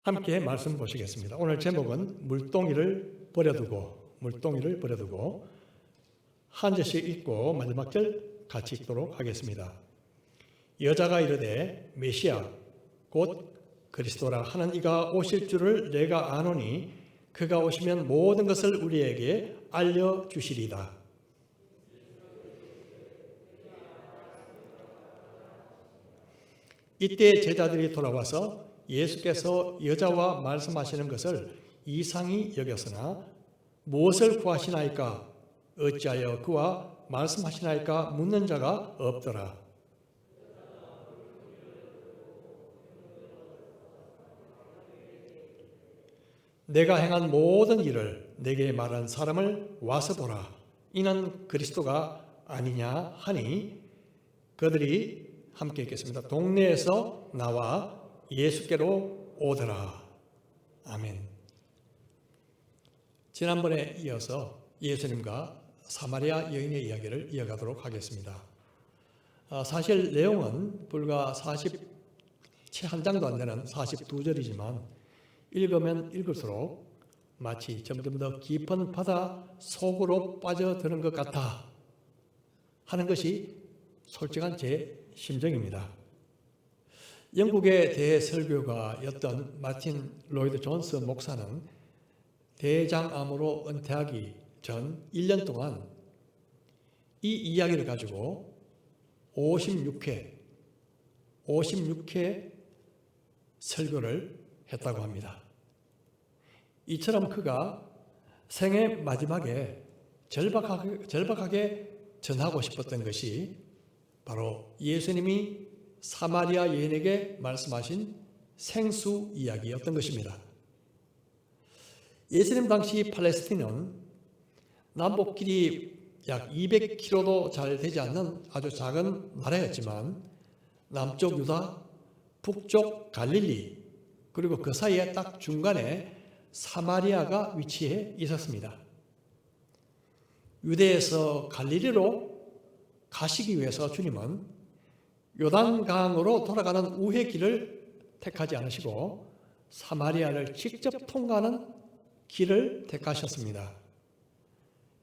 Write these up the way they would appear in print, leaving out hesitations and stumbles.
함께 말씀 보시겠습니다. 오늘 제목은 물동이를 버려두고 한 절씩 읽고 마지막 절 같이 읽도록 하겠습니다. 여자가 이르되 메시아 곧 그리스도라 하는 이가 오실 줄을 내가 아노니 그가 오시면 모든 것을 우리에게 알려주시리다. 이때 제자들이 돌아와서 예수께서 여자와 말씀하시는 것을 이상히 여겼으나 무엇을 구하시나이까 어찌하여 그와 말씀하시나이까 묻는 자가 없더라. 내가 행한 모든 일을 내게 말한 사람을 와서 보라. 이는 그리스도가 아니냐 하니 그들이 함께 읽겠습니다. 동네에서 나와 예수께로 오더라. 아멘. 지난번에 이어서 예수님과 사마리아 여인의 이야기를 이어가도록 하겠습니다. 사실 내용은 불과 채 한 장도 안 되는 42절이지만 읽으면 읽을수록 마치 점점 더 깊은 바다 속으로 빠져드는 것 같아 하는 것이 솔직한 제 심정입니다. 영국의 대설교가였던 마틴 로이드 존스 목사는 대장암으로 은퇴하기 전 1년 동안 이 이야기를 가지고 56회 설교를 했다고 합니다. 이처럼 그가 생애 마지막에 절박하게 전하고 싶었던 것이 바로 예수님이 사마리아 여인에게 말씀하신 생수 이야기였던 것입니다. 예수님 당시 팔레스틴은 남북길이 약 200km도 잘 되지 않는 아주 작은 나라였지만 남쪽 유다, 북쪽 갈릴리, 그리고 그 사이에 딱 중간에 사마리아가 위치해 있었습니다. 유대에서 갈릴리로 가시기 위해서 주님은 요단강으로 돌아가는 우회 길을 택하지 않으시고 사마리아를 직접 통과하는 길을 택하셨습니다.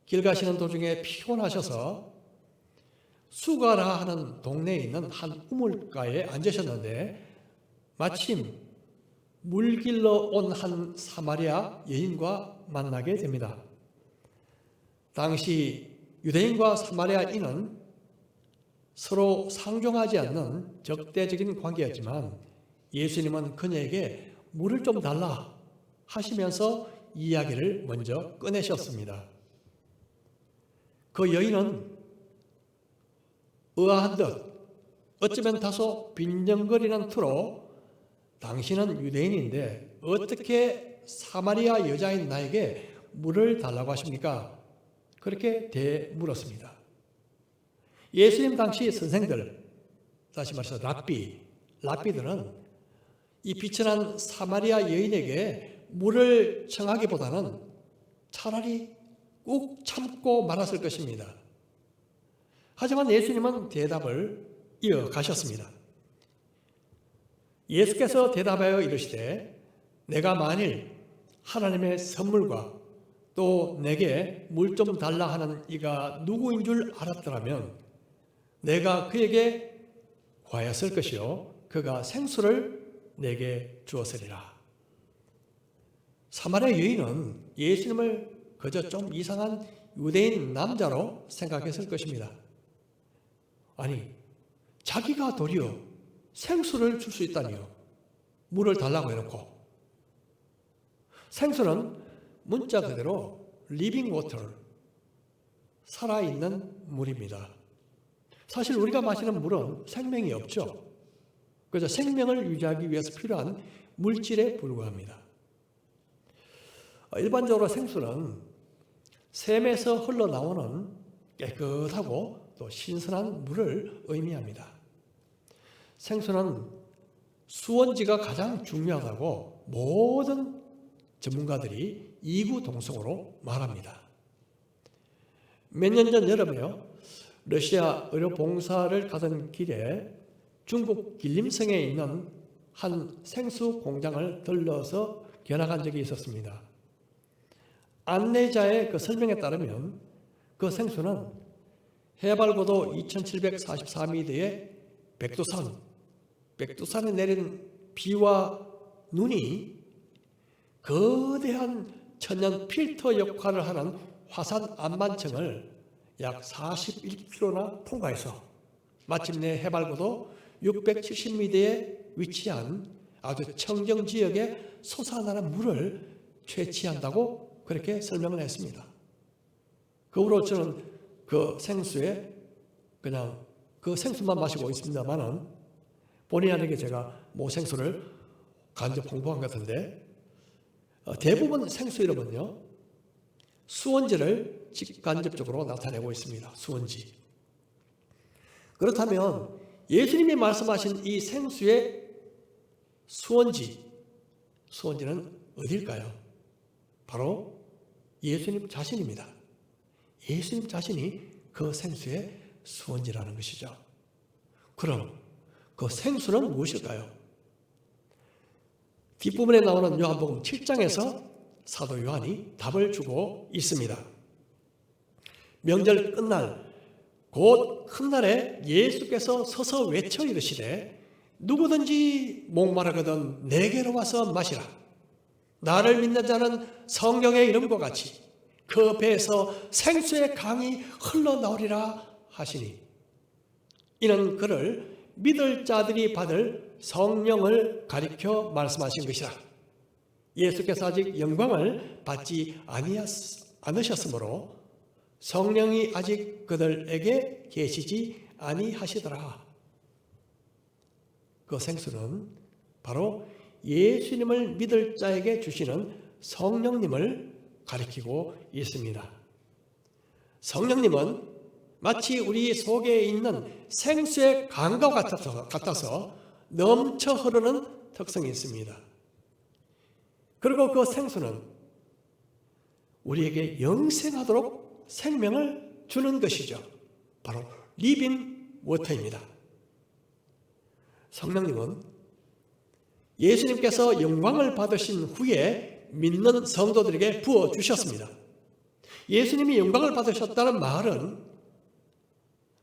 길 가시는 도중에 피곤하셔서 수가라 하는 동네에 있는 한 우물가에 앉으셨는데 마침 물길로 온 한 사마리아 여인과 만나게 됩니다. 당시 유대인과 사마리아인은 서로 상종하지 않는 적대적인 관계였지만 예수님은 그녀에게 물을 좀 달라 하시면서 이야기를 먼저 꺼내셨습니다. 그 여인은 의아한 듯 어쩌면 다소 빈정거리는 투로 당신은 유대인인데 어떻게 사마리아 여자인 나에게 물을 달라고 하십니까? 그렇게 되물었습니다. 예수님 당시 선생들, 다시 말해서 랍비들은 이 비천한 사마리아 여인에게 물을 청하기보다는 차라리 꾹 참고 말았을 것입니다. 하지만 예수님은 대답을 이어가셨습니다. 예수께서 대답하여 이르시되 내가 만일 하나님의 선물과 또 내게 물 좀 달라 하는 이가 누구인 줄 알았더라면 내가 그에게 구하였을 것이요 그가 생수를 내게 주었으리라. 사마리아 여인은 예수님을 그저 좀 이상한 유대인 남자로 생각했을 것입니다. 아니, 자기가 도리어 생수를 줄 수 있다니요. 물을 달라고 해놓고. 생수는 문자 그대로 living water, 살아있는 물입니다. 사실 우리가 마시는 물은 생명이 없죠. 그래서 생명을 유지하기 위해서 필요한 물질에 불과합니다. 일반적으로 생수는 샘에서 흘러나오는 깨끗하고 또 신선한 물을 의미합니다. 생수는 수원지가 가장 중요하다고 모든 전문가들이 이구동성으로 말합니다. 몇 년 전 여름에요. 러시아 의료 봉사를 가던 길에 중국 길림성에 있는 한 생수 공장을 들러서 견학한 적이 있었습니다. 안내자의 그 설명에 따르면 그 생수는 해발고도 2744m의 백두산에 내린 비와 눈이 거대한 천연 필터 역할을 하는 화산 안반층을 약 41km나 통과해서 마침내 해발고도 670m에 위치한 아주 청정 지역에 솟아나는 물을 채취한다고 그렇게 설명을 했습니다. 그 후로 저는 그 생수에 그냥 그 생수만 마시고 있습니다만은 본의 아니게 제가 생수를 간접 홍보한 것 같은데 대부분 생수 이름은요 수원지를 직간접적으로 나타내고 있습니다. 수원지. 그렇다면 예수님이 말씀하신 이 생수의 수원지는 어딜까요? 바로 예수님 자신입니다. 예수님 자신이 그 생수의 수원지라는 것이죠. 그럼 그 생수는 무엇일까요? 뒷부분에 나오는 요한복음 7장에서 사도 요한이 답을 주고 있습니다. 명절 끝날 곧 큰 날에 예수께서 서서 외쳐 이르시되 누구든지 목마르거든 내게로 와서 마시라. 나를 믿는 자는 성령의 이름과 같이 그 배에서 생수의 강이 흘러나오리라 하시니 이는 그를 믿을 자들이 받을 성령을 가리켜 말씀하신 것이라. 예수께서 아직 영광을 받지 않으셨으므로 성령이 아직 그들에게 계시지 아니하시더라. 그 생수는 바로 예수님을 믿을 자에게 주시는 성령님을 가리키고 있습니다. 성령님은 마치 우리 속에 있는 생수의 강과 같아서 넘쳐 흐르는 특성이 있습니다. 그리고 그 생수는 우리에게 영생하도록 생명을 주는 것이죠. 바로 리빙 워터입니다. 성령님은 예수님께서 영광을 받으신 후에 믿는 성도들에게 부어주셨습니다. 예수님이 영광을 받으셨다는 말은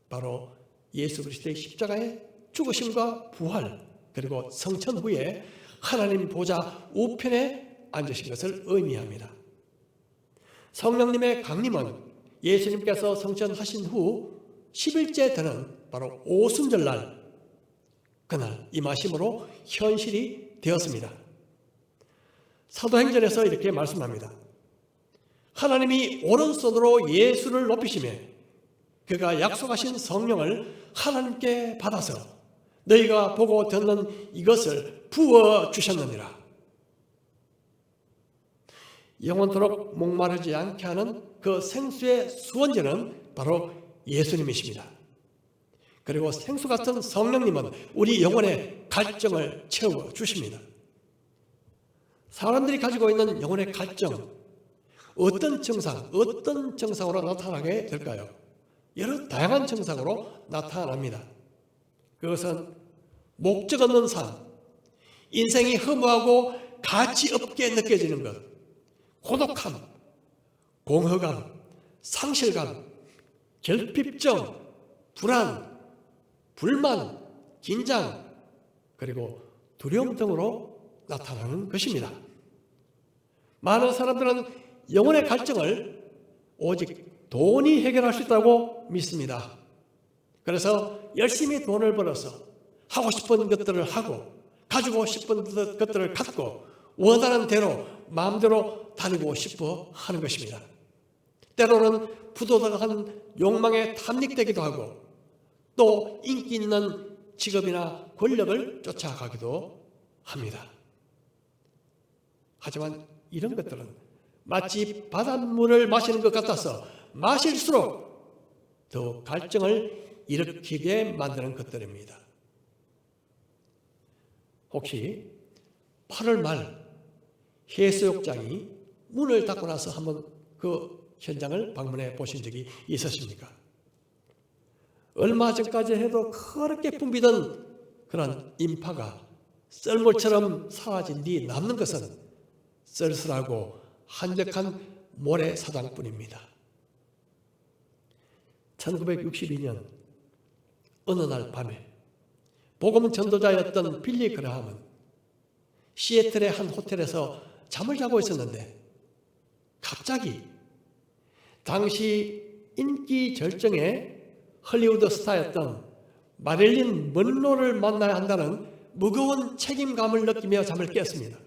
바로 예수 그리스도의 십자가의 죽으심과 부활 그리고 성천 후에 하나님 보좌 우편에 앉으신 것을 의미합니다. 성령님의 강림은 예수님께서 성천하신 후 10일째 되는 바로 오순절날 그날 임하심으로 현실이 되었습니다. 사도행전에서 이렇게 말씀합니다. 하나님이 오른손으로 예수를 높이시매 그가 약속하신 성령을 하나님께 받아서 너희가 보고 듣는 이것을 부어주셨느니라. 영원토록 목마르지 않게 하는 그 생수의 수원제는 바로 예수님이십니다. 그리고 생수 같은 성령님은 우리 영혼의 갈증을 채워주십니다. 사람들이 가지고 있는 영혼의 갈증, 어떤 증상으로 나타나게 될까요? 여러 다양한 증상으로 나타납니다. 그것은 목적 없는 삶, 인생이 허무하고 가치 없게 느껴지는 것, 고독함, 공허감, 상실감, 결핍증, 불안, 불만, 긴장, 그리고 두려움 등으로 나타나는 것입니다. 많은 사람들은 영혼의 갈증을 오직 돈이 해결할 수 있다고 믿습니다. 그래서 열심히 돈을 벌어서 하고 싶은 것들을 하고 가지고 싶은 것들을 갖고 원하는 대로 마음대로 다니고 싶어 하는 것입니다. 때로는 부도덕한 욕망에 탐닉되기도 하고 또 인기 있는 직업이나 권력을 쫓아가기도 합니다. 하지만 이런 것들은 마치 바닷물을 마시는 것 같아서 마실수록 더 갈증을 일으키게 만드는 것들입니다. 혹시 8월 말 해수욕장이 문을 닫고 나서 한번 그 현장을 방문해 보신 적이 있으십니까? 얼마 전까지 해도 그렇게 붐비던 그런 인파가 썰물처럼 사라진 뒤 남는 것은 쓸쓸하고 한적한 모래사장뿐입니다. 1962년 어느 날 밤에 복음 전도자였던 빌리 그라함은 시애틀의 한 호텔에서 잠을 자고 있었는데 갑자기 당시 인기 절정의 헐리우드 스타였던 마릴린 먼로를 만나야 한다는 무거운 책임감을 느끼며 잠을 깼습니다.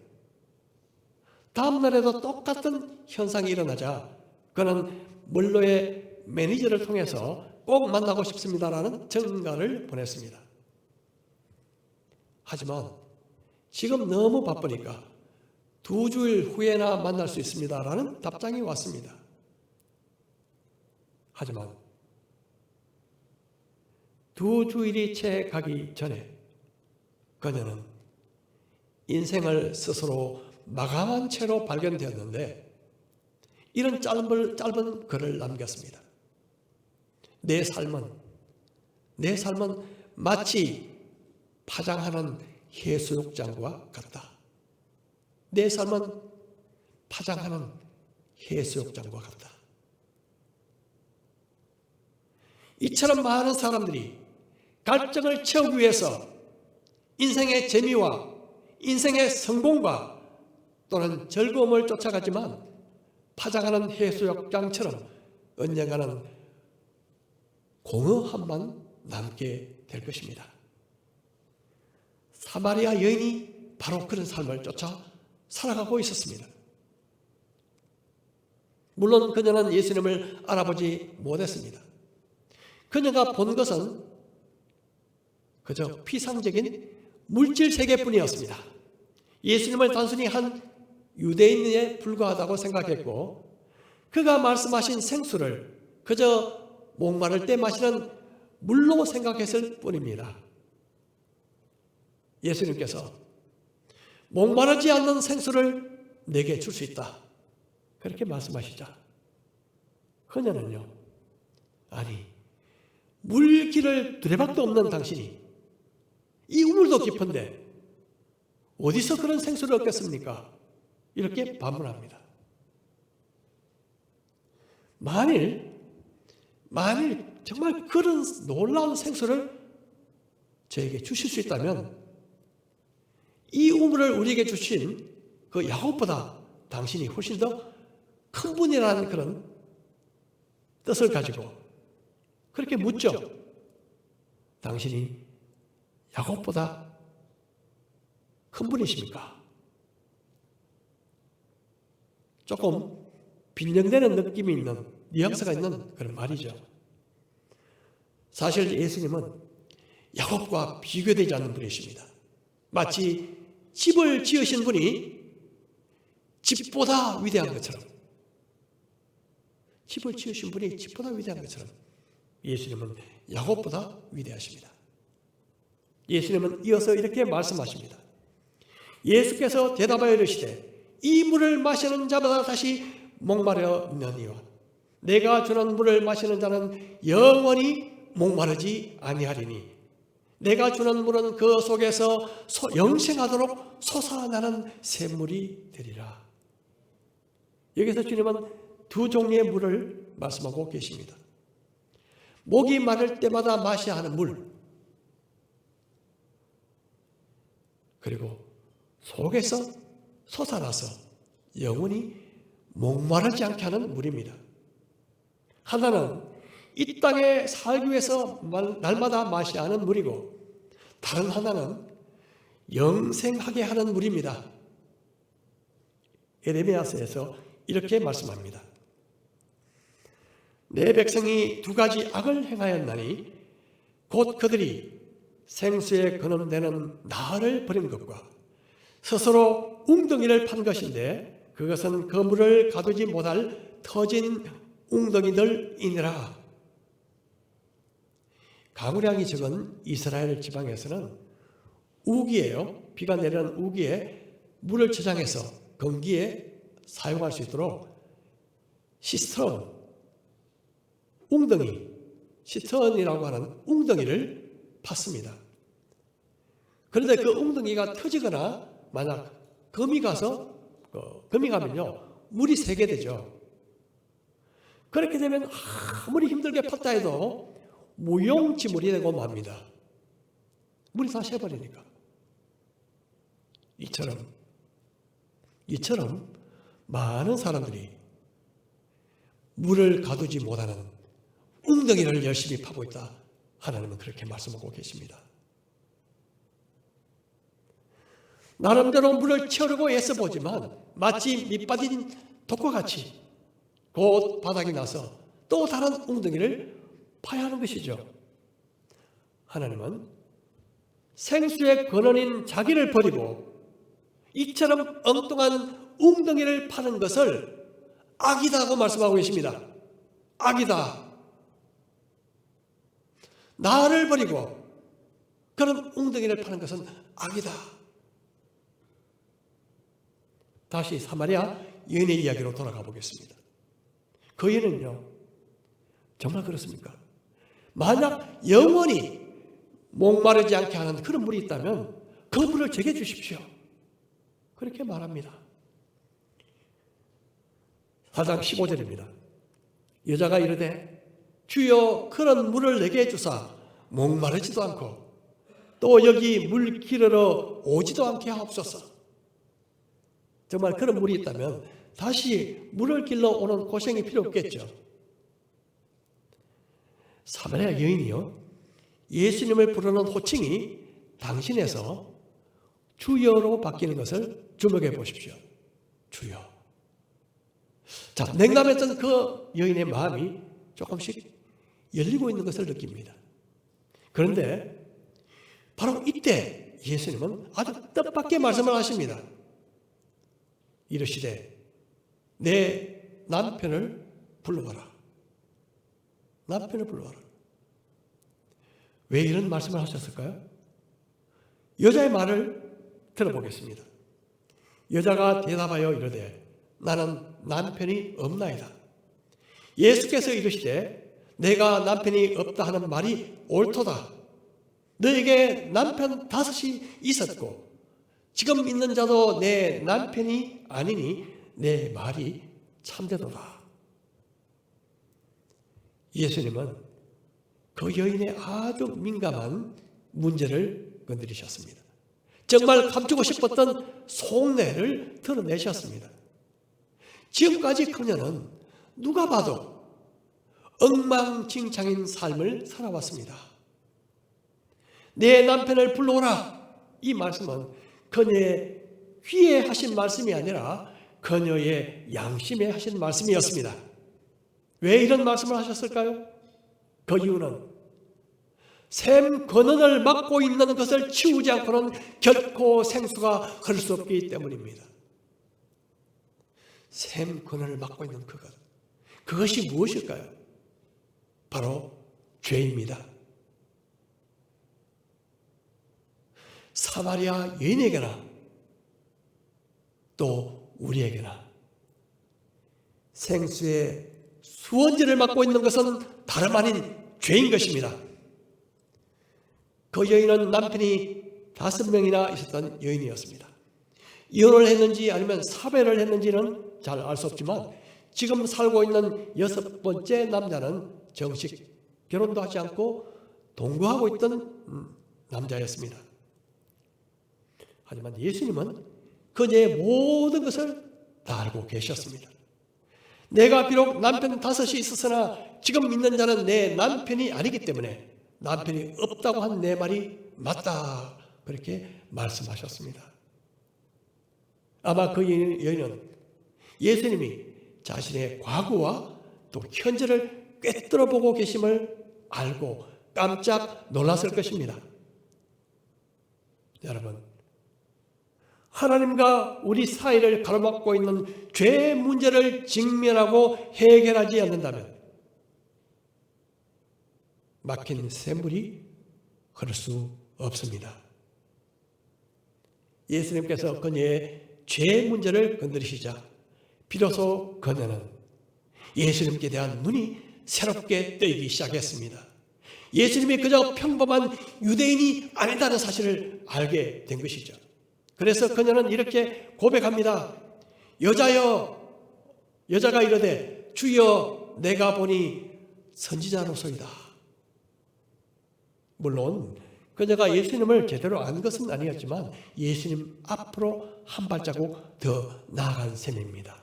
다음 날에도 똑같은 현상이 일어나자 그는 먼로의 매니저를 통해서 꼭 만나고 싶습니다라는 전가를 보냈습니다. 하지만 지금 너무 바쁘니까 2주일 후에나 만날 수 있습니다라는 답장이 왔습니다. 하지만 2주일이 채 가기 전에 그녀는 인생을 스스로 마감한 채로 발견되었는데 이런 짧은 글을 남겼습니다. 내 삶은 마치 파장하는 해수욕장과 같다. 내 삶은 파장하는 해수욕장과 같다. 이처럼 많은 사람들이 갈증을 채우기 위해서 인생의 재미와 인생의 성공과 또는 즐거움을 쫓아가지만 파장하는 해수욕장처럼 언젠가는 공허함만 남게 될 것입니다. 사마리아 여인이 바로 그런 삶을 쫓아 살아가고 있었습니다. 물론 그녀는 예수님을 알아보지 못했습니다. 그녀가 본 것은 그저 피상적인 물질 세계뿐이었습니다. 예수님을 단순히 한 유대인에 불과하다고 생각했고 그가 말씀하신 생수를 그저 목마를 때 마시는 물로 생각했을 뿐입니다. 예수님께서 목마르지 않는 생수를 내게 줄 수 있다. 그렇게 말씀하시자 그녀는요, 아니 물길을 두레박도 없는 당신이 이 우물도 깊은데 어디서 그런 생수를 얻겠습니까? 이렇게 반문합니다. 만일 정말 그런 놀라운 생수를 저에게 주실 수 있다면 이 우물을 우리에게 주신 그 야곱보다 당신이 훨씬 더 큰 분이라는 그런 뜻을 가지고 그렇게 묻죠. 당신이 야곱보다 큰 분이십니까? 조금 빈정되는 느낌이 있는 뉘앙스가 있는 그런 말이죠. 사실 예수님은 야곱과 비교되지 않는 분이십니다. 마치 집을 지으신 분이 집보다 위대한 것처럼 집을 지으신 분이 집보다 위대한 것처럼 예수님은 야곱보다 위대하십니다. 예수님은 이어서 이렇게 말씀하십니다. 예수께서 대답하여 이르시되 이 물을 마시는 자마다 다시 목마르느니와 내가 주는 물을 마시는 자는 영원히 목마르지 아니하리니 내가 주는 물은 그 속에서 영생하도록 솟아나는 샘물이 되리라. 여기서 주님은 두 종류의 물을 말씀하고 계십니다. 목이 마를 때마다 마셔야 하는 물, 그리고 속에서 솟아나서 영원히 목마르지 않게 하는 물입니다. 하나는 이 땅에 살기 위해서 날마다 마셔야 하는 물이고 다른 하나는 영생하게 하는 물입니다. 에레미야서에서 이렇게 말씀합니다. 내 백성이 두 가지 악을 행하였나니 곧 그들이 생수에 거름되는 나를 버린 것과 스스로 웅덩이를 판 것인데 그것은 그 물을 가두지 못할 터진 웅덩이들이니라. 가무량이 적은 이스라엘 지방에서는 우기예요. 비가 내리는 우기에 물을 저장해서 건기에 사용할 수 있도록 시스턴, 웅덩이, 시스턴이라고 하는 웅덩이를 팠습니다. 그런데 그 웅덩이가 터지거나 만약 금이 가면요 물이 새게 되죠. 그렇게 되면 아무리 힘들게 팠다 해도 무용지물이 되고 맙니다. 물이 다 새버리니까. 이처럼 많은 사람들이 물을 가두지 못하는 웅덩이를 열심히 파고 있다. 하나님은 그렇게 말씀하고 계십니다. 나름대로 물을 채우려고 애써보지만 마치 밑빠진 독과같이 곧 바닥이 나서 또 다른 웅덩이를 파야 하는 것이죠. 하나님은 생수의 근원인 자기를 버리고 이처럼 엉뚱한 웅덩이를 파는 것을 악이다 하고 말씀하고 계십니다. 악이다. 나를 버리고 그런 웅덩이를 파는 것은 악이다. 다시 사마리아 여인의 이야기로 돌아가 보겠습니다. 그 여인은요, 정말 그렇습니까? 만약 영원히 목마르지 않게 하는 그런 물이 있다면 그 물을 제게 주십시오. 그렇게 말합니다. 4장 15절입니다. 여자가 이르되 주여 그런 물을 내게 주사 목마르지도 않고 또 여기 물 기르러 오지도 않게 하옵소서. 정말 그런 물이 있다면 다시 물을 길러 오는 고생이 필요 없겠죠. 사마리아 여인이요, 예수님을 부르는 호칭이 당신에서 주여로 바뀌는 것을 주목해 보십시오. 주여. 자, 냉담했던 그 여인의 마음이 조금씩 열리고 있는 것을 느낍니다. 그런데 바로 이때 예수님은 아주 뜻밖의 말씀을 하십니다. 이르시되 내 남편을 불러와라. 남편을 불러와라. 왜 이런 말씀을 하셨을까요? 여자의 말을 들어보겠습니다. 여자가 대답하여 이르되 나는 남편이 없나이다. 예수께서 이르시되 내가 남편이 없다 하는 말이 옳도다. 너에게 남편 5이 있었고 지금 있는 자도 내 남편이 아니니 내 말이 참되도다. 예수님은 그 여인의 아주 민감한 문제를 건드리셨습니다. 정말 감추고 싶었던 속내를 드러내셨습니다. 지금까지 그녀는 누가 봐도 엉망진창인 삶을 살아왔습니다. 내 남편을 불러오라. 이 말씀은 그녀의 귀에 하신 말씀이 아니라 그녀의 양심에 하신 말씀이었습니다. 왜 이런 말씀을 하셨을까요? 그 이유는 샘 근원을 막고 있는 것을 치우지 않고는 결코 생수가 흐를 수 없기 때문입니다. 샘 근원을 막고 있는 그것, 그것이 무엇일까요? 바로 죄입니다. 사마리아 여인에게나 또 우리에게나 생수의 수원지를 막고 있는 것은 다름 아닌 죄인 것입니다. 그 여인은 남편이 5명이나 있었던 여인이었습니다. 이혼을 했는지 아니면 사별을 했는지는 잘 알 수 없지만 지금 살고 있는 6번째 남자는 정식 결혼도 하지 않고 동거하고 있던 남자였습니다. 하지만 예수님은 그녀의 모든 것을 다 알고 계셨습니다. 내가 비록 남편 5이 있었으나 지금 있는 자는 내 남편이 아니기 때문에 남편이 없다고 한 내 말이 맞다. 그렇게 말씀하셨습니다. 아마 그 여인은 예수님이 자신의 과거와 또 현재를 꿰뚫어 보고 계심을 알고 깜짝 놀랐을 것입니다. 여러분, 하나님과 우리 사이를 가로막고 있는 죄의 문제를 직면하고 해결하지 않는다면 막힌 샘물이 흐를 수 없습니다. 예수님께서 그녀의 죄의 문제를 건드리시자 비로소 그녀는 예수님께 대한 눈이 새롭게 뜨이기 시작했습니다. 예수님이 그저 평범한 유대인이 아니다는 사실을 알게 된 것이죠. 그래서 그녀는 이렇게 고백합니다. 여자가 이르되 주여 내가 보니 선지자로소이다. 물론 그녀가 예수님을 제대로 안 것은 아니었지만 예수님 앞으로 한 발자국 더 나아간 셈입니다.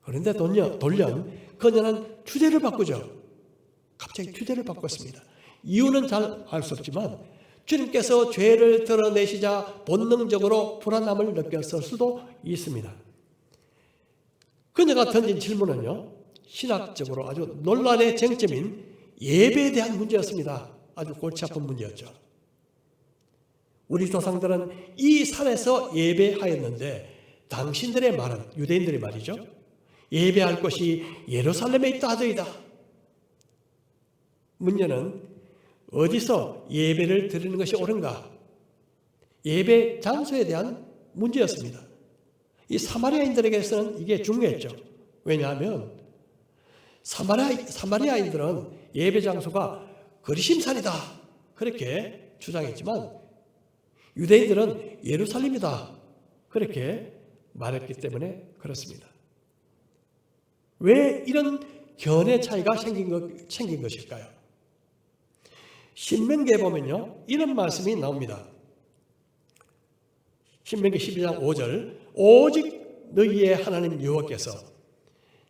그런데 돌연 그녀는 주제를 바꾸죠. 갑자기 주제를 바꿨습니다. 이유는 잘 알 수 없지만 주님께서 죄를 드러내시자 본능적으로 불안함을 느꼈을 수도 있습니다. 그녀가 던진 질문은요, 신학적으로 아주 논란의 쟁점인 예배에 대한 문제였습니다. 아주 골치 아픈 문제였죠. 우리 조상들은 이 산에서 예배하였는데 당신들의 말은, 유대인들의 말이죠, 예배할 곳이 예루살렘에 있다 하더이다. 문제는 어디서 예배를 드리는 것이 옳은가? 예배 장소에 대한 문제였습니다. 이 사마리아인들에게서는 이게 중요했죠. 왜냐하면 사마리아인들은 예배 장소가 거리심산이다 그렇게 주장했지만 유대인들은 예루살렘이다 그렇게 말했기 때문에 그렇습니다. 왜 이런 견해 차이가 생긴 것일까요? 신명기에 보면요, 이런 말씀이 나옵니다. 신명기 12장 5절, 오직 너희의 하나님 여호와께서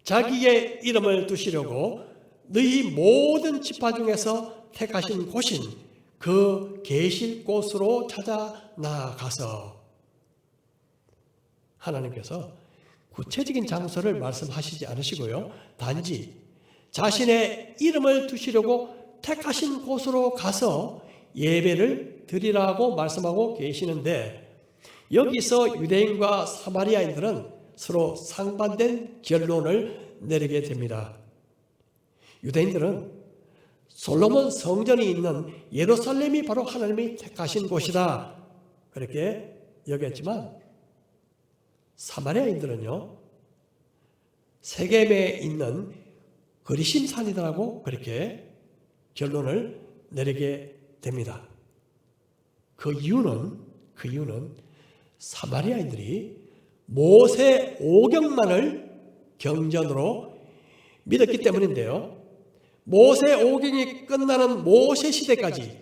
자기의 이름을 두시려고 너희 모든 지파 중에서 택하신 곳인 그 계실 곳으로 찾아 나아가서, 하나님께서 구체적인 장소를 말씀하시지 않으시고요, 단지 자신의 이름을 두시려고 택하신 곳으로 가서 예배를 드리라고 말씀하고 계시는데, 여기서 유대인과 사마리아인들은 서로 상반된 결론을 내리게 됩니다. 유대인들은 솔로몬 성전이 있는 예루살렘이 바로 하나님이 택하신 곳이다 그렇게 여겼지만, 사마리아인들은요, 세겜에 있는 거리심산이라고 그렇게 결론을 내리게 됩니다. 그 이유는 사마리아인들이 모세 오경만을 경전으로 믿었기 때문인데요. 모세 오경이 끝나는 모세 시대까지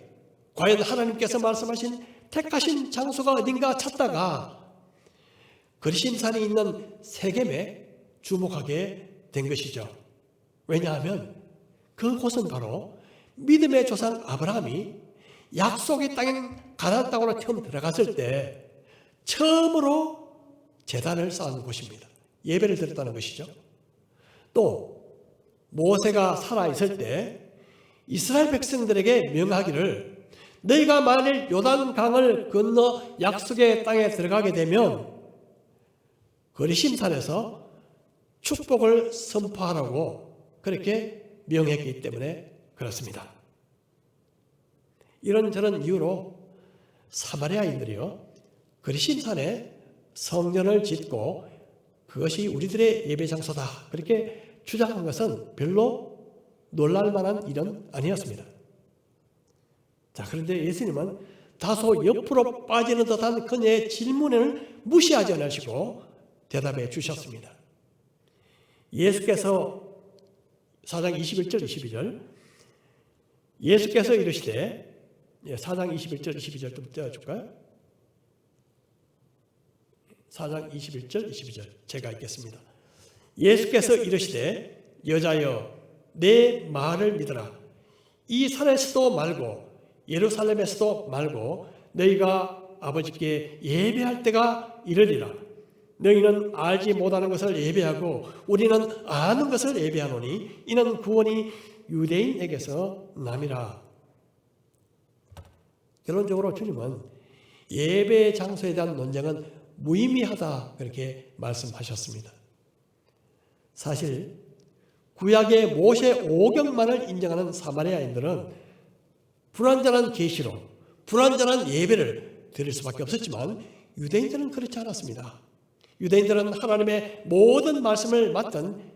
과연 하나님께서 말씀하신 택하신 장소가 어딘가 찾다가 거리심산이 있는 세겜에 주목하게 된 것이죠. 왜냐하면 그곳은 바로 믿음의 조상 아브라함이 약속의 땅인 가나안 땅으로 처음 들어갔을 때 처음으로 제단을 쌓은 곳입니다. 예배를 드렸다는 것이죠. 또 모세가 살아있을 때 이스라엘 백성들에게 명하기를, 너희가 만일 요단강을 건너 약속의 땅에 들어가게 되면 거리심산에서 축복을 선포하라고 그렇게 명했기 때문에 그렇습니다. 이런저런 이유로 사마리아인들이요, 거리심산에 성전을 짓고 그것이 우리들의 예배 장소다 그렇게 주장한 것은 별로 놀랄 만한 일은 아니었습니다. 자, 그런데 예수님은 다소 옆으로 빠지는 듯한 그녀의 질문을 무시하지 않으시고 대답해 주셨습니다. 예수께서 4장 21절 22절, 예수께서 이르시되, 4장 21절 22절 좀 떼어줄까요? 4장 21절 22절 제가 읽겠습니다. 예수께서 이르시되 여자여 내 말을 믿으라. 이 산에서도 말고 예루살렘에서도 말고 너희가 아버지께 예배할 때가 이르리라. 너희는 알지 못하는 것을 예배하고 우리는 아는 것을 예배하노니 이는 구원이 유대인에게서 남이라. 결론적으로 주님은 예배 장소에 대한 논쟁은 무의미하다 그렇게 말씀하셨습니다. 사실 구약의 모세 오경만을 인정하는 사마리아인들은 불완전한 계시로 불완전한 예배를 드릴 수밖에 없었지만 유대인들은 그렇지 않았습니다. 유대인들은 하나님의 모든 말씀을 맡은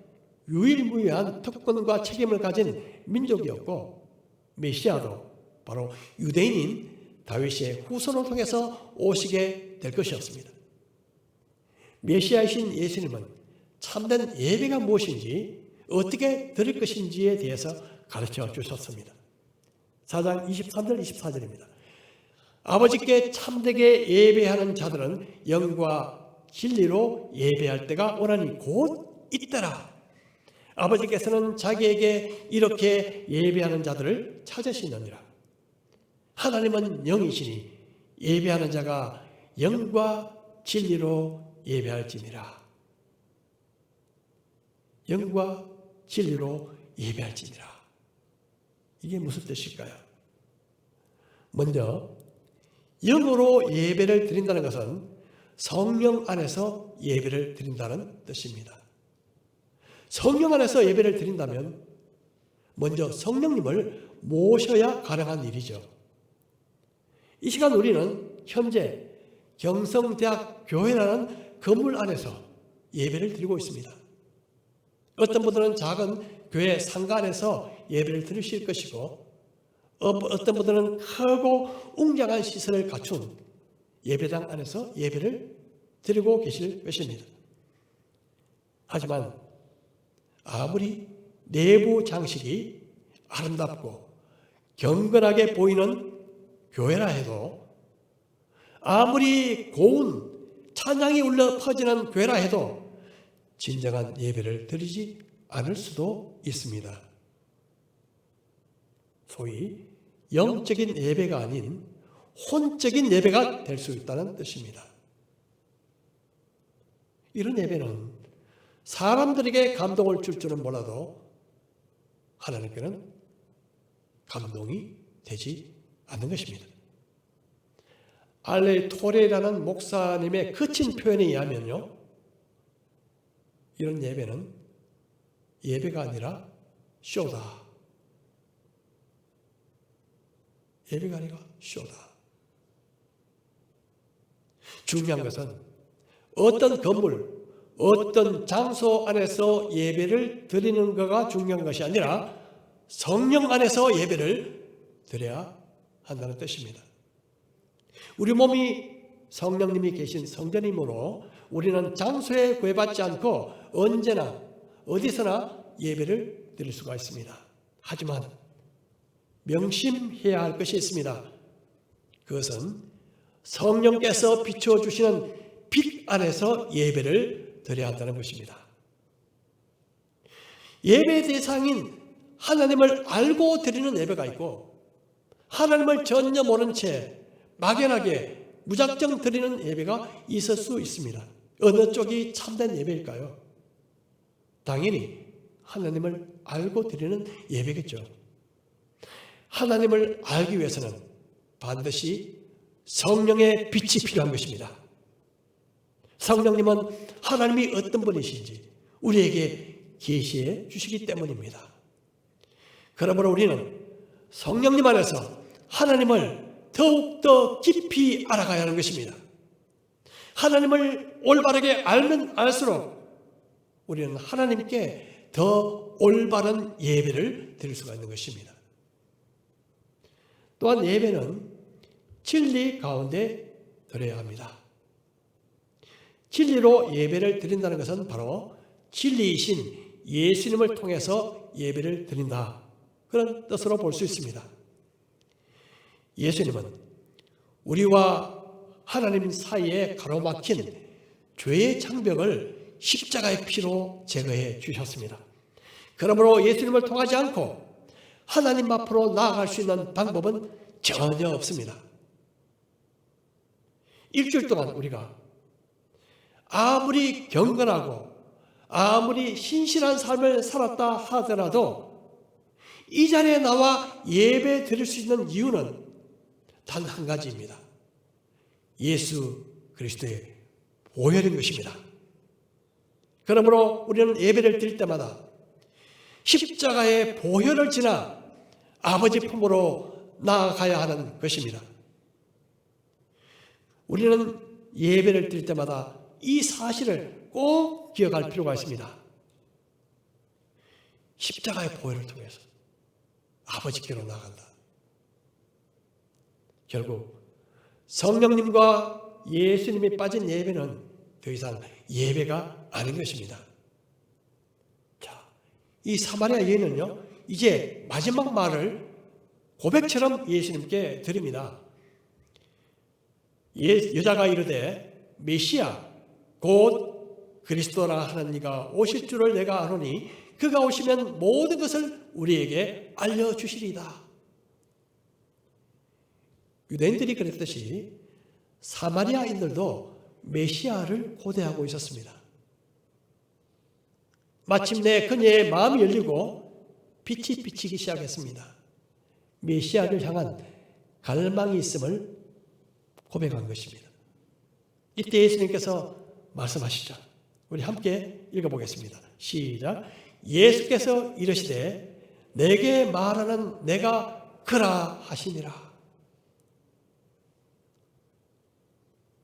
유일무이한 특권과 책임을 가진 민족이었고, 메시아도 바로 유대인인 다윗의 후손을 통해서 오시게 될 것이었습니다. 메시아이신 예수님은 참된 예배가 무엇인지 어떻게 드릴 것인지에 대해서 가르쳐 주셨습니다. 4장 23절 24절입니다. 아버지께 참되게 예배하는 자들은 영과 진리로 예배할 때가 오나니 곧 이때라. 아버지께서는 자기에게 이렇게 예배하는 자들을 찾으시느니라. 하나님은 영이시니 예배하는 자가 영과 진리로 예배할지니라. 영과 진리로 예배할지니라. 이게 무슨 뜻일까요? 먼저 영으로 예배를 드린다는 것은 성령 안에서 예배를 드린다는 뜻입니다. 성령 안에서 예배를 드린다면 먼저 성령님을 모셔야 가능한 일이죠. 이 시간 우리는 현재 경성대학 교회라는 건물 안에서 예배를 드리고 있습니다. 어떤 분들은 작은 교회 상가 안에서 예배를 드리실 것이고, 어떤 분들은 크고 웅장한 시설을 갖춘 예배당 안에서 예배를 드리고 계실 것입니다. 하지만 아무리 내부 장식이 아름답고 경건하게 보이는 교회라 해도, 아무리 고운 찬양이 울려 퍼지는 교회라 해도 진정한 예배를 드리지 않을 수도 있습니다. 소위 영적인 예배가 아닌 혼적인 예배가 될 수 있다는 뜻입니다. 이런 예배는 사람들에게 감동을 줄 줄은 몰라도 하나님께는 감동이 되지 않는 것입니다. 알레 토레라는 목사님의 거친 표현에 의하면요, 이런 예배는 예배가 아니라 쇼다. 예배가 아니라 쇼다. 중요한 것은 어떤 건물, 어떤 장소 안에서 예배를 드리는 것가 중요한 것이 아니라 성령 안에서 예배를 드려야 한다는 뜻입니다. 우리 몸이 성령님이 계신 성전이므로 우리는 장소에 구애받지 않고 언제나 어디서나 예배를 드릴 수가 있습니다. 하지만 명심해야 할 것이 있습니다. 그것은 성령께서 비춰주시는 빛 안에서 예배를 드려야 한다는 것입니다. 예배 대상인 하나님을 알고 드리는 예배가 있고, 하나님을 전혀 모른 채 막연하게 무작정 드리는 예배가 있을 수 있습니다. 어느 쪽이 참된 예배일까요? 당연히 하나님을 알고 드리는 예배겠죠. 하나님을 알기 위해서는 반드시 성령의 빛이 필요한 것입니다. 성령님은 하나님이 어떤 분이신지 우리에게 계시해 주시기 때문입니다. 그러므로 우리는 성령님 안에서 하나님을 더욱더 깊이 알아가야 하는 것입니다. 하나님을 올바르게 알면 알수록 우리는 하나님께 더 올바른 예배를 드릴 수가 있는 것입니다. 또한 예배는 진리 가운데 드려야 합니다. 진리로 예배를 드린다는 것은 바로 진리이신 예수님을 통해서 예배를 드린다, 그런 뜻으로 볼 수 있습니다. 예수님은 우리와 하나님 사이에 가로막힌 죄의 장벽을 십자가의 피로 제거해 주셨습니다. 그러므로 예수님을 통하지 않고 하나님 앞으로 나아갈 수 있는 방법은 전혀 없습니다. 일주일 동안 우리가 아무리 경건하고 아무리 신실한 삶을 살았다 하더라도 이 자리에 나와 예배 드릴 수 있는 이유는 단 한 가지입니다. 예수 그리스도의 보혈인 것입니다. 그러므로 우리는 예배를 드릴 때마다 십자가의 보혈을 지나 아버지 품으로 나아가야 하는 것입니다. 우리는 예배를 드릴 때마다 이 사실을 꼭 기억할 필요가 있습니다. 십자가의 보혈을 통해서 아버지께로 나간다. 결국 성령님과 예수님이 빠진 예배는 더 이상 예배가 아닌 것입니다. 자, 이 사마리아 여인은요, 이제 마지막 말을 고백처럼 예수님께 드립니다. 여자가 이르되 메시아 곧 그리스도라 하는 이가 오실 줄을 내가 아노니 그가 오시면 모든 것을 우리에게 알려주시리이다. 유대인들이 그랬듯이 사마리아인들도 메시아를 고대하고 있었습니다. 마침내 그녀의 마음이 열리고 빛이 비치기 시작했습니다. 메시아를 향한 갈망이 있음을 고백한 것입니다. 이때 예수님께서 말씀하시죠. 우리 함께 읽어보겠습니다. 시작. 예수께서 이르시되 내게 말하는 내가 그라 하시니라.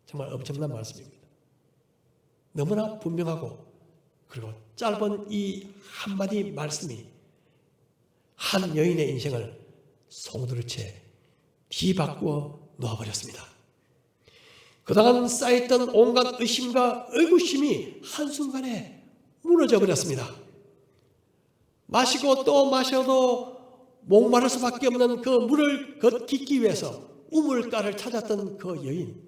정말 엄청난 말씀입니다. 너무나 분명하고 그리고 짧은 이 한마디 말씀이 한 여인의 인생을 송두리째 뒤바꾸어 놓아버렸습니다. 그동안 쌓였던 온갖 의심과 의구심이 한순간에 무너져 버렸습니다. 마시고 또 마셔도 목마를 수밖에 없는 그 물을 걷기 위해서 우물가를 찾았던 그 여인,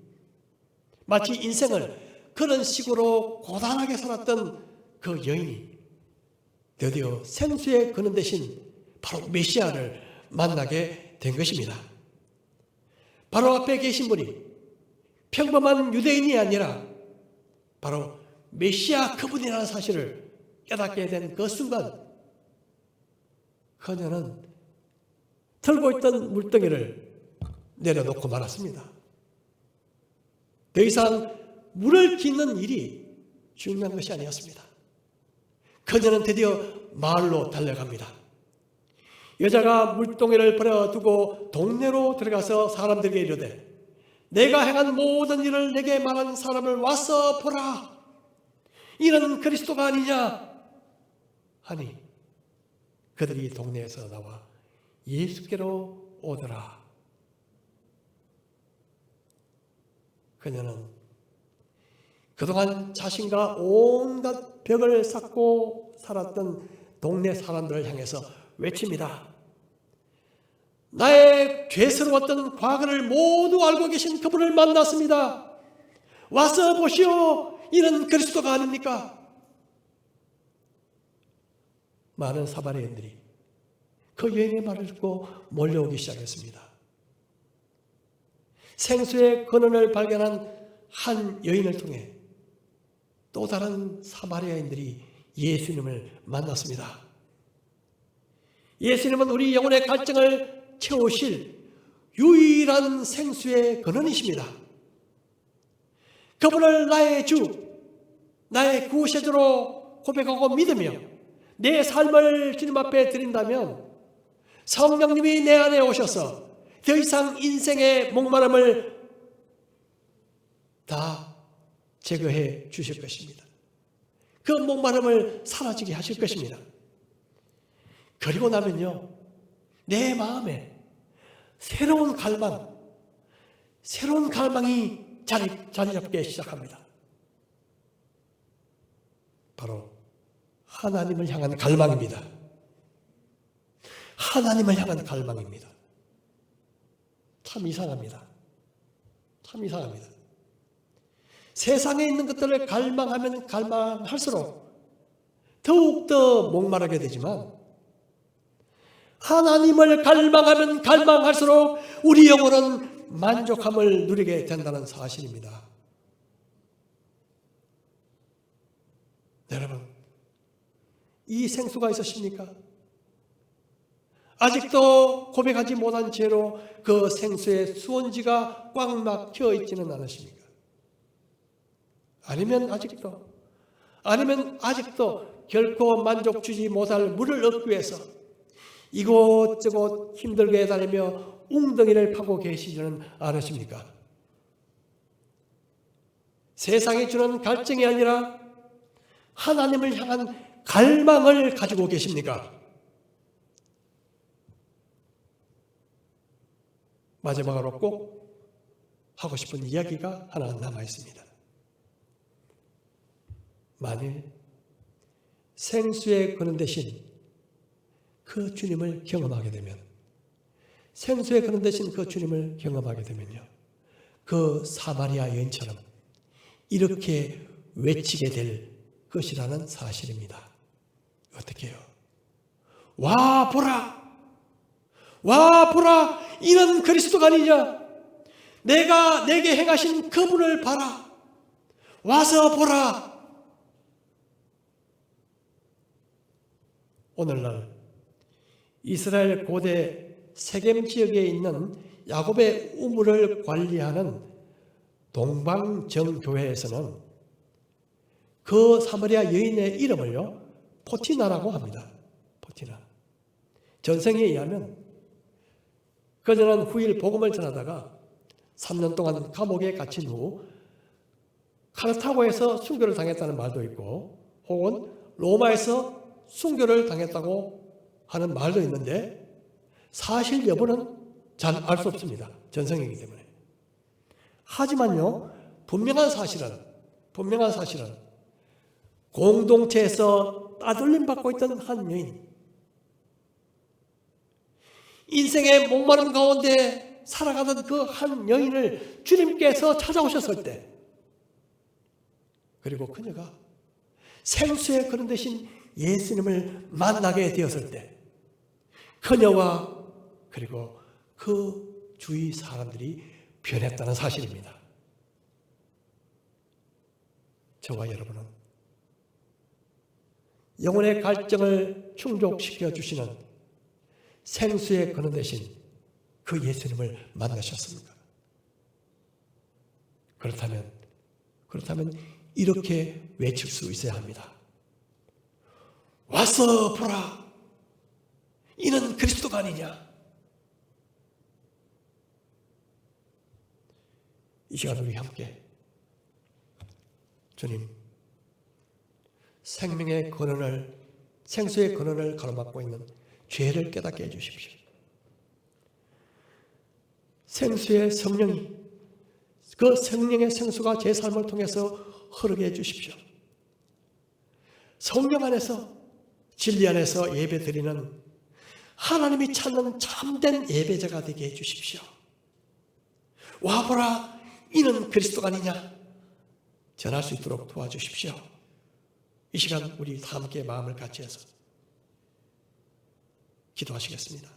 마치 인생을 그런 식으로 고단하게 살았던 그 여인이 드디어 생수에 그는 대신 바로 메시아를 만나게 된 것입니다. 바로 앞에 계신 분이 평범한 유대인이 아니라 바로 메시아 그분이라는 사실을 깨닫게 된 그 순간 그녀는 털고 있던 물덩이를 내려놓고 말았습니다. 더 이상 물을 깃는 일이 중요한 것이 아니었습니다. 그녀는 드디어 마을로 달려갑니다. 여자가 물동이를 버려두고 동네로 들어가서 사람들에게 이르되 내가 행한 모든 일을 내게 말한 사람을 와서 보라. 이는 그리스도가 아니냐 하니 그들이 동네에서 나와 예수께로 오더라. 그녀는 그동안 자신과 온갖 벽을 쌓고 살았던 동네 사람들을 향해서 외칩니다. 나의 죄스러웠던 과거를 모두 알고 계신 그분을 만났습니다. 와서 보시오. 이는 그리스도가 아닙니까? 많은 사마리아인들이 그 여인의 말을 듣고 몰려오기 시작했습니다. 생수의 근원을 발견한 한 여인을 통해 또 다른 사마리아인들이 예수님을 만났습니다. 예수님은 우리 영혼의 갈증을 채우실 유일한 생수의 근원이십니다. 그분을 나의 주, 나의 구세주로 고백하고 믿으며 내 삶을 주님 앞에 드린다면 성령님이 내 안에 오셔서 더 이상 인생의 목마름을 다 제거해 주실 것입니다. 그 목마름을 사라지게 하실 것입니다. 그리고 나면요, 내 마음에 새로운 갈망이 자리 잡기 시작합니다. 바로 하나님을 향한 갈망입니다. 하나님을 향한 갈망입니다. 참 이상합니다. 참 이상합니다. 세상에 있는 것들을 갈망하면 갈망할수록 더욱더 목마르게 되지만 하나님을 갈망하면 갈망할수록 우리 영혼은 만족함을 누리게 된다는 사실입니다. 여러분, 이 생수가 있으십니까? 아직도 고백하지 못한 채로 그 생수의 수원지가 꽉 막혀 있지는 않으십니까? 아니면 아직도 결코 만족 주지 못할 물을 얻기 위해서 이곳저곳 힘들게 다니며 웅덩이를 파고 계시지는 않으십니까? 세상이 주는 갈증이 아니라 하나님을 향한 갈망을 가지고 계십니까? 마지막으로 꼭 하고 싶은 이야기가 하나 남아 있습니다. 만일 생수의 근원 대신 그 주님을 경험하게 되면, 생수의 근원 대신 그 주님을 경험하게 되면요, 그 사마리아 여인처럼 이렇게 외치게 될 것이라는 사실입니다. 어떻게 해요? 와 보라! 와 보라! 이는 그리스도가 아니냐? 내가 내게 행하신 그분을 봐라! 와서 보라! 오늘날 이스라엘 고대 세겜 지역에 있는 야곱의 우물을 관리하는 동방정교회에서는 그 사마리아 여인의 이름을요, 포티나라고 합니다. 포티나. 전생에 의하면 그녀는 후일 복음을 전하다가 3년 동안 감옥에 갇힌 후 카르타고에서 순교를 당했다는 말도 있고, 혹은 로마에서 순교를 당했다고 하는 말도 있는데, 사실 여부는 잘 알 수 없습니다. 전생이기 때문에. 하지만요, 분명한 사실은 공동체에서 따돌림 받고 있던 한 여인, 인생의 목마름 가운데 살아가던 그 한 여인을 주님께서 찾아오셨을 때, 그리고 그녀가 생수의 근원 대신 예수님을 만나게 되었을 때, 그녀와 그리고 그 주위 사람들이 변했다는 사실입니다. 저와 여러분은 영혼의 갈증을 충족시켜 주시는 생수의 근원 대신 그 예수님을 만나셨습니까? 그렇다면 이렇게 외칠 수 있어야 합니다. 와서 보라! 이는 그리스도가 아니냐? 이 시간 우리 함께 주님, 생명의 근원을, 생수의 근원을 가로막고 있는 죄를 깨닫게 해주십시오. 생수의 성령이, 그 성령의 생수가 제 삶을 통해서 흐르게 해주십시오. 성령 안에서, 진리 안에서 예배 드리는 하나님이 찾는 참된 예배자가 되게 해주십시오. 와보라, 이는 그리스도가 아니냐? 전할 수 있도록 도와주십시오. 이 시간 우리 다 함께 마음을 같이 해서 기도하시겠습니다.